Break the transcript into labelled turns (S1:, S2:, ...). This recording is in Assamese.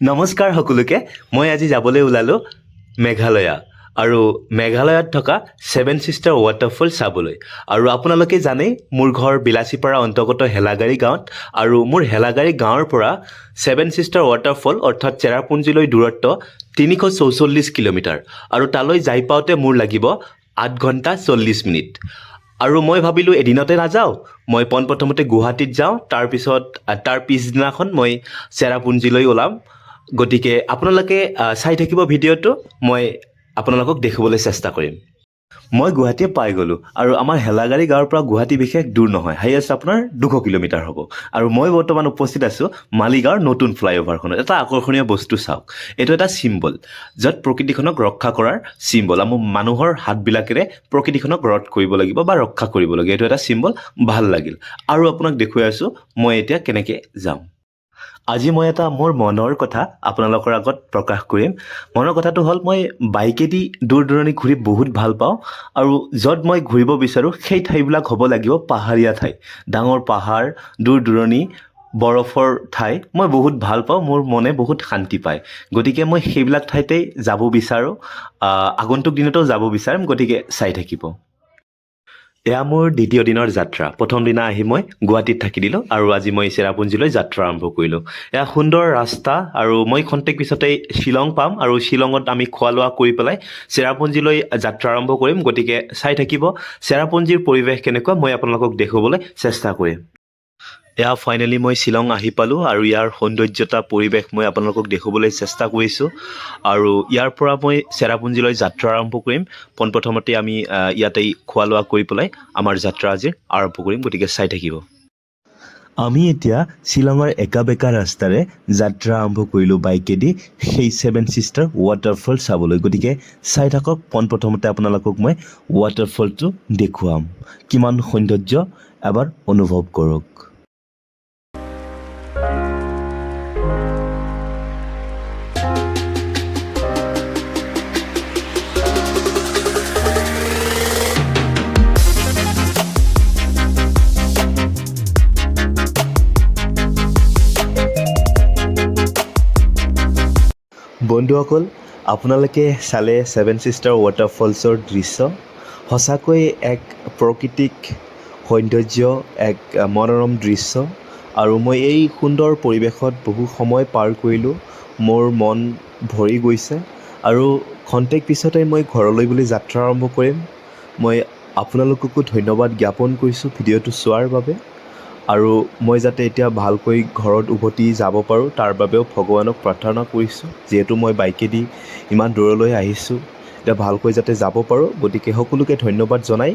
S1: নমস্কাৰ সকলোকে মই আজি যাবলৈ ওলালো মেঘালয়া আৰু মেঘালয়াত থকা সেভেন সিষ্টাৰ ৱাটাৰফল চাবলৈ আৰু আপোনালোকে জানে মোৰ ঘৰ বিলাসীপাৰা অন্তৰ্গত হেলাগাৰী গাঁৱত আৰু মোৰ হেলাগাৰী গাঁৱৰ পৰা সেভেন সিষ্টাৰ ৱাটাৰফল অৰ্থাৎ চেৰাপুঞ্জীলৈ দূৰত্ব 344 কিলোমিটাৰ আৰু তালৈ যাই পাওঁতে মোৰ লাগিব 8 ঘণ্টা 40 মিনিট আৰু মই ভাবিলোঁ এদিনতে নাযাওঁ মই পোনপ্ৰথমতে গুৱাহাটীত যাওঁ তাৰ পিছদিনাখন মই চেৰাপুঞ্জীলৈ ওলাম গতিকে আপোনালোকে চাই থাকিব ভিডিঅ'টো মই আপোনালোকক দেখুৱাবলৈ চেষ্টা কৰিম মই গুৱাহাটী পাই গ'লোঁ আৰু আমাৰ হেলাগাৰী গাঁৱৰ পৰা গুৱাহাটী বিশেষ দূৰ নহয় হাইয়েষ্ট আপোনাৰ 200 কিলোমিটাৰ হ'ব আৰু মই বৰ্তমান উপস্থিত আছোঁ মালিগাঁৱৰ নতুন ফ্লাইঅভাৰখনত এটা আকৰ্ষণীয় বস্তু চাওক এইটো এটা চিম্বল য'ত প্ৰকৃতিখনক ৰক্ষা কৰাৰ চিম্বল আমাৰ মানুহৰ হাতবিলাকেৰে প্ৰকৃতিখনক ৰদ কৰিব লাগিব বা ৰক্ষা কৰিব লাগিব এইটো এটা চিম্বল ভাল লাগিল আৰু আপোনাক দেখুৱাই আছোঁ মই এতিয়া কেনেকৈ যাম আজি মই এটা মোৰ মনৰ কথা আপোনালোকৰ আগত প্ৰকাশ কৰিম মনৰ কথাটো হ'ল মই বাইকেদি দূৰ দূৰণি ঘূৰি বহুত ভাল পাওঁ আৰু য'ত মই ঘূৰিব বিচাৰোঁ সেই ঠাইবিলাক হ'ব লাগিব পাহাৰীয়া ঠাই ডাঙৰ পাহাৰ দূৰ দূৰণি বৰফৰ ঠাই মই বহুত ভাল পাওঁ মোৰ মনে বহুত শান্তি পায় গতিকে মই সেইবিলাক ঠাইতেই যাব বিচাৰোঁ আগন্তুক দিনতো যাব বিচাৰিম গতিকে চাই থাকিব এয়া মোৰ দ্বিতীয় দিনৰ যাত্ৰা প্ৰথম দিনা আহি মই গুৱাহাটীত থাকি দিলোঁ আৰু আজি মই চেৰাপুঞ্জীলৈ যাত্ৰা আৰম্ভ কৰিলোঁ এয়া সুন্দৰ ৰাস্তা আৰু মই খন্তেক পিছতেই শ্বিলং পাম আৰু শ্বিলঙত আমি খোৱা লোৱা কৰি পেলাই চেৰাপুঞ্জীলৈ যাত্ৰা আৰম্ভ কৰিম গতিকে চাই থাকিব চেৰাপুঞ্জীৰ পৰিৱেশ কেনেকুৱা মই আপোনালোকক দেখুৱাবলৈ চেষ্টা কৰিম এয়া ফাইনেলি মই শ্বিলং আহি পালোঁ আৰু ইয়াৰ সৌন্দৰ্যতা পৰিৱেশ মই আপোনালোকক দেখুৱাবলৈ চেষ্টা কৰিছোঁ আৰু ইয়াৰ পৰা মই চেৰাপুঞ্জীলৈ যাত্ৰা আৰম্ভ কৰিম পোনপ্ৰথমতে আমি ইয়াতেই খোৱা লোৱা কৰি পেলাই আমাৰ যাত্ৰা আজি আৰম্ভ কৰিম গতিকে চাই থাকিব আমি এতিয়া শ্বিলঙৰ একা বেকা ৰাস্তাৰে যাত্ৰা আৰম্ভ কৰিলোঁ বাইকেদি সেই সেভেন সিষ্টাৰ ৱাটাৰফল চাবলৈ গতিকে চাই থাকক পোনপ্ৰথমতে আপোনালোকক মই ৱাটাৰফলটো দেখুৱাম কিমান সৌন্দৰ্য এবাৰ অনুভৱ কৰক বন্ধুসকল আপোনালোকে চালে সেভেন সিষ্টাৰ ৱাটাৰফলছৰ দৃশ্য সঁচাকৈ এক প্ৰাকৃতিক সৌন্দৰ্য এক মনোৰম দৃশ্য আৰু মই এই সুন্দৰ পৰিৱেশত বহু সময় পাৰ কৰিলোঁ মোৰ মন ভৰি গৈছে আৰু খন্তেক পিছতে মই ঘৰলৈ বুলি যাত্ৰা আৰম্ভ কৰিম মই আপোনালোককো ধন্যবাদ জ্ঞাপন কৰিছোঁ ভিডিঅ'টো চোৱাৰ বাবে আৰু মই যাতে এতিয়া ভালকৈ ঘৰত উভতি যাব পাৰোঁ তাৰ বাবেও ভগৱানক প্ৰাৰ্থনা কৰিছোঁ যিহেতু মই বাইকেদি ইমান দূৰলৈ আহিছোঁ এতিয়া ভালকৈ যাতে যাব পাৰোঁ গতিকে সকলোকে ধন্যবাদ জনাই